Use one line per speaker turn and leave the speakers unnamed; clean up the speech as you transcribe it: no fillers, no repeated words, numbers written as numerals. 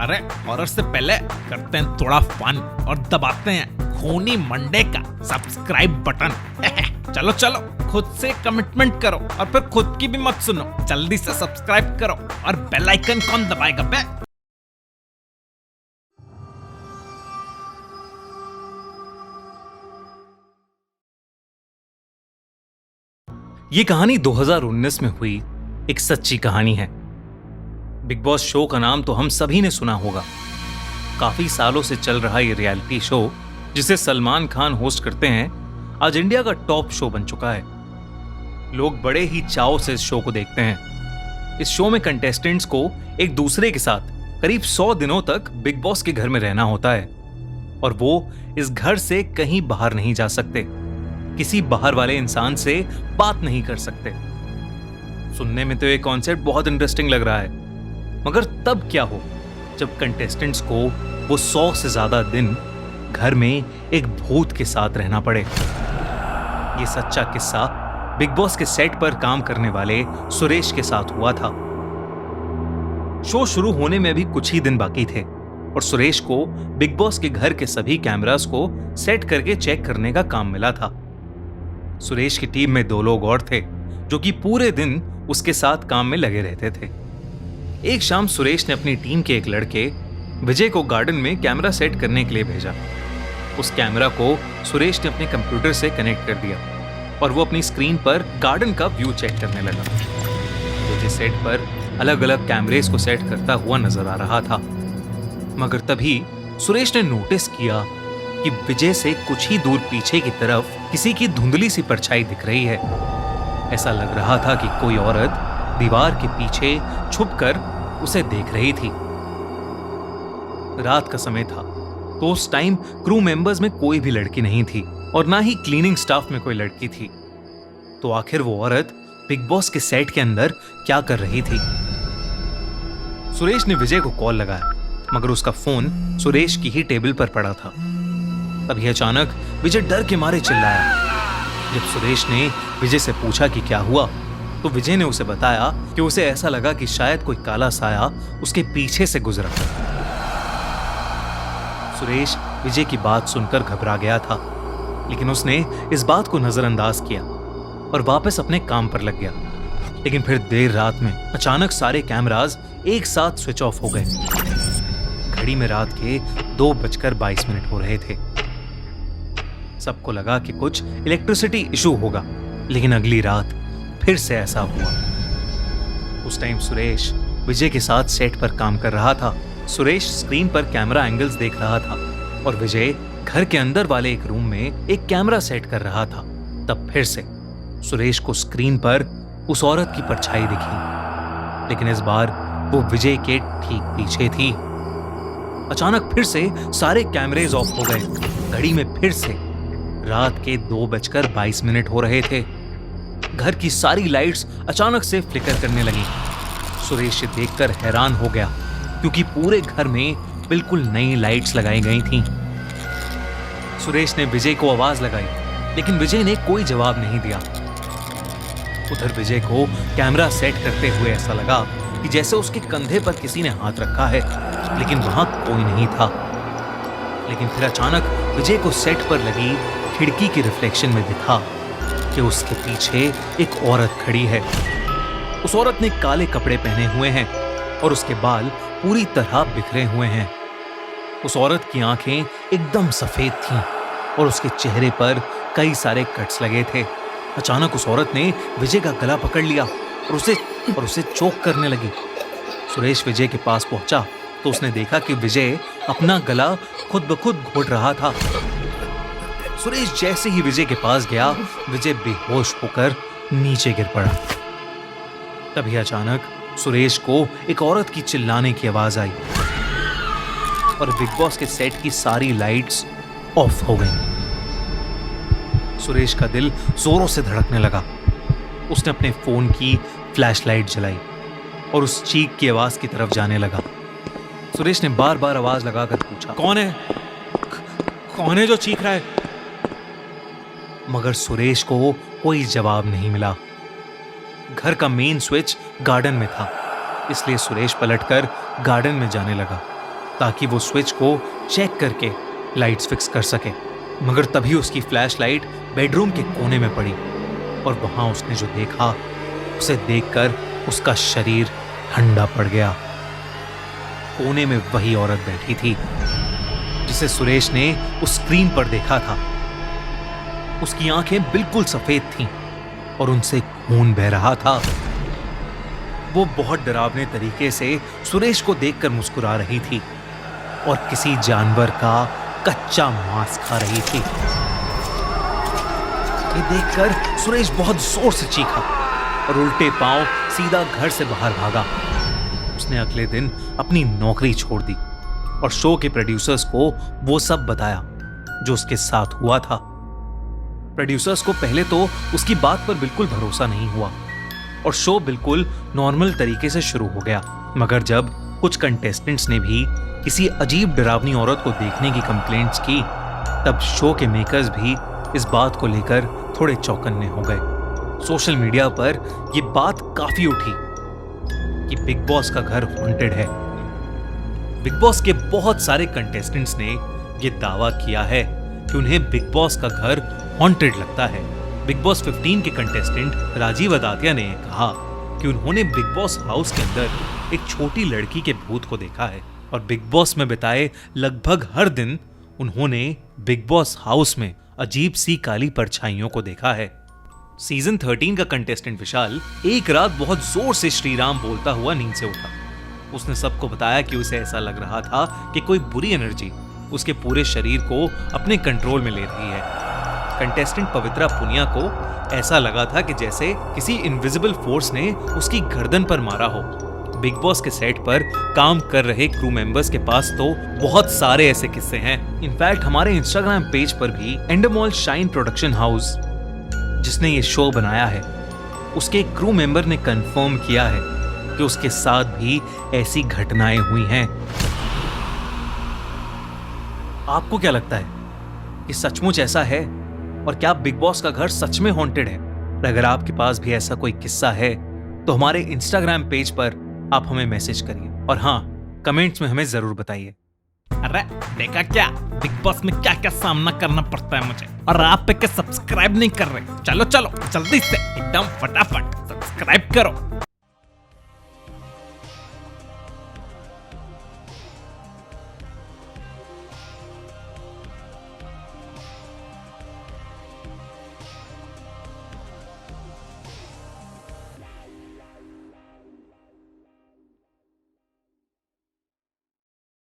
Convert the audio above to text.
अरे हॉरर से पहले करते हैं थोड़ा फन और दबाते हैं खूनी मंडे का सब्सक्राइब बटन। चलो चलो खुद से कमिटमेंट करो और फिर खुद की भी मत सुनो, जल्दी से सब्सक्राइब करो और बेल आइकन कौन दबाएगा बे?
ये कहानी 2019 में हुई एक सच्ची कहानी है। बिग बॉस शो का नाम तो हम सभी ने सुना होगा। काफी सालों से चल रहा ये रियलिटी शो जिसे सलमान खान होस्ट करते हैं, आज इंडिया का टॉप शो बन चुका है। लोग बड़े ही चाव से इस शो को देखते हैं। इस शो में कंटेस्टेंट्स को एक दूसरे के साथ करीब 100 दिनों तक बिग बॉस के घर में रहना होता है और वो इस घर से कहीं बाहर नहीं जा सकते, किसी बाहर वाले इंसान से बात नहीं कर सकते। सुनने में तो ये कॉन्सेप्ट बहुत इंटरेस्टिंग लग रहा है, मगर तब क्या हो जब कंटेस्टेंट्स को वो 100 से ज्यादा दिन घर में एक भूत के साथ रहना पड़े। ये सच्चा किस्सा बिग बॉस के सेट पर काम करने वाले सुरेश के साथ हुआ था। शो शुरू होने में भी कुछ ही दिन बाकी थे और सुरेश को बिग बॉस के घर के सभी कैमरास को सेट करके चेक करने का काम मिला था। सुरेश की टीम में 2 लोग और थे जो कि पूरे दिन उसके साथ काम में लगे रहते थे। एक शाम सुरेश ने अपनी टीम के एक लड़के विजय को गार्डन में कैमरा सेट करने के लिए भेजा। उस कैमरा को सुरेश ने अपने कंप्यूटर से कनेक्ट कर दिया और वो अपनी स्क्रीन पर गार्डन का व्यू चेक करने लगा। विजय सेट पर अलग अलग कैमरेस को सेट करता हुआ नजर आ रहा था, मगर तभी सुरेश ने नोटिस किया कि विजय से कुछ ही दूर पीछे की तरफ किसी की धुंधली सी परछाई दिख रही है। ऐसा लग रहा था कि कोई औरत दीवार के पीछे छुपकर उसे देख रही थी। रात का समय था तो उस टाइम क्रू मेंबर्स में कोई भी लड़की नहीं थी और ना ही क्लीनिंग स्टाफ में कोई लड़की थी। तो आखिर वो औरत बिग बॉस के सेट के अंदर क्या कर रही थी? सुरेश ने विजय को कॉल लगाया, मगर उसका फोन सुरेश की ही टेबल पर पड़ा था। तभी अचानक विजय डर के मारे चिल्लाया। जब सुरेश ने विजय से पूछा कि क्या हुआ, तो विजय ने उसे बताया कि उसे ऐसा लगा कि शायद कोई काला साया उसके पीछे से गुजरा। सुरेश विजय की बात सुनकर घबरा गया था, लेकिन उसने इस बात को नजरअंदाज किया और वापस अपने काम पर लग गया। लेकिन फिर देर रात में अचानक सारे कैमरास एक साथ स्विच ऑफ हो गए। घड़ी में रात के 2:22 हो रहे थे। सबको लगा कि कुछ इलेक्ट्रिसिटी इशू होगा, लेकिन अगली रात फिर से ऐसा हुआ। उस टाइम सुरेश विजय के साथ सेट पर काम कर रहा था। सुरेश स्क्रीन पर कैमरा एंगल्स देख रहा था और विजय घर के अंदर वाले एक रूम में एक कैमरा सेट कर रहा था। तब फिर से सुरेश को स्क्रीन पर उस औरत की परछाई दिखी, लेकिन इस बार वो विजय के ठीक पीछे थी। अचानक फिर से सारे कैमरेज ऑफ हो गए। घड़ी में फिर से रात के 2:22 हो रहे थे। घर की सारी लाइट्स अचानक से फ्लिकर करने लगी। सुरेश देखकर हैरान हो गया, क्योंकि पूरे घर में बिल्कुल नई लाइट्स लगाई गई थीं। सुरेश ने विजय को आवाज लगाई, लेकिन विजय ने कोई जवाब नहीं दिया। उधर विजय को कैमरा सेट करते हुए ऐसा लगा कि जैसे उसके कंधे पर किसी ने हाथ रखा है, लेकिन वहां कोई नहीं था। लेकिन फिर अचानक विजय को सेट पर लगी खिड़की के रिफ्लेक्शन में दिखा कि उसके पीछे एक औरत खड़ी है। उस औरत ने काले कपड़े पहने हुए हैं और उसके बाल पूरी तरह बिखरे हुए हैं। उस औरत की आंखें एकदम सफेद थीं और उसके चेहरे पर कई सारे कट्स लगे थे। अचानक उस औरत ने विजय का गला पकड़ लिया और उसे चोक करने लगी। सुरेश विजय के पास पहुंचा तो उसने देखा कि विजय अपना गला खुद ब खुद घोट रहा था। सुरेश जैसे ही विजय के पास गया, विजय बेहोश होकर नीचे गिर पड़ा। तभी अचानक सुरेश को एक औरत की चिल्लाने की आवाज आई और बिग बॉस के सेट की सारी लाइट्स ऑफ हो गईं। सुरेश का दिल जोरों से धड़कने लगा। उसने अपने फोन की फ्लैशलाइट जलाई और उस चीख की आवाज की तरफ जाने लगा। सुरेश ने बार बार आवाज लगाकर पूछा, कौन है? कौन है जो चीख रहा है? मगर सुरेश को कोई जवाब नहीं मिला। घर का मेन स्विच गार्डन में था, इसलिए सुरेश पलटकर गार्डन में जाने लगा ताकि वो स्विच को चेक करके लाइट्स फिक्स कर सके। मगर तभी उसकी फ्लैशलाइट बेडरूम के कोने में पड़ी और वहां उसने जो देखा, उसे देखकर उसका शरीर ठंडा पड़ गया। कोने में वही औरत बैठी थी जिसे सुरेश ने उस स्क्रीन पर देखा था। उसकी आंखें बिल्कुल सफेद थीं और उनसे खून बह रहा था। वो बहुत डरावने तरीके से सुरेश को देखकर मुस्कुरा रही थी और किसी जानवर का कच्चा मांस खा रही थी। ये देखकर सुरेश बहुत जोर से चीखा और उल्टे पांव सीधा घर से बाहर भागा। उसने अगले दिन अपनी नौकरी छोड़ दी और शो के प्रोड्यूसर्स को वो सब बताया जो उसके साथ हुआ था। प्रोड्यूसर्स को पहले तो उसकी बात पर बिल्कुल भरोसा नहीं हुआ और शो बिल्कुल नॉर्मल तरीके से शुरू हो गया। मगर जब कुछ कंटेस्टेंट्स ने भी किसी अजीब डरावनी औरत को देखने की कंप्लेंट्स की, तब शो के मेकर्स भी इस बात को लेकर थोड़े चौकन्ने हो गए। सोशल मीडिया पर यह बात काफी उठी कि बिग बॉस का घर हॉन्टेड है। बिग बॉस के बहुत सारे कंटेस्टेंट्स ने यह दावा किया है कि उन्हें बिग बॉस का घर हॉन्टेड लगता है। बिग बॉस 15 के कंटेस्टेंट राजीव अदातिया ने कहा कि उन्होंने बिग बॉस हाउस के अंदर एक छोटी लड़की के भूत को देखा है और बिग बॉस में बिताए लगभग हर दिन उन्होंने बिग बॉस हाउस में अजीब सी काली परछाइयों को देखा है। सीजन 13 का कंटेस्टेंट विशाल एक रात बहुत जोर से श्री राम बोलता हुआ नींद से उठा। उसने सबको बताया कि उसे ऐसा लग रहा था कि कोई बुरी एनर्जी उसके पूरे शरीर को अपने कंट्रोल में ले रही है। कंटेस्टेंट पवित्रा पुनिया को ऐसा लगा था कि जैसे किसी इनविजिबल फोर्स ने उसकी गर्दन पर मारा हो। बिग बॉस के सेट पर काम कर रहे क्रू मेंबर्स के पास तो बहुत सारे ऐसे किस्से हैं। इनफैक्ट हमारे इंस्टाग्राम पेज पर भी एंडरमॉल शाइन प्रोडक्शन हाउस, जिसने ये शो बनाया है, उसके क्रू मेंबर ने कंफर्म किया है कि उसके साथ भी ऐसी घटनाएं हुई हैं। आपको क्या लगता है कि सचमुच ऐसा है और क्या बिग बॉस का घर सच में हॉन्टेड है? अगर आपके पास भी ऐसा कोई किस्सा है तो हमारे इंस्टाग्राम पेज पर आप हमें मैसेज करिए और हाँ, कमेंट्स में हमें जरूर बताइए।
अरे देखा क्या, बिग बॉस में क्या क्या सामना करना पड़ता है मुझे, और आप पे के सब्सक्राइब नहीं कर रहे। चलो चलो जल्दी से एकदम फटाफट सब्सक्राइब करो।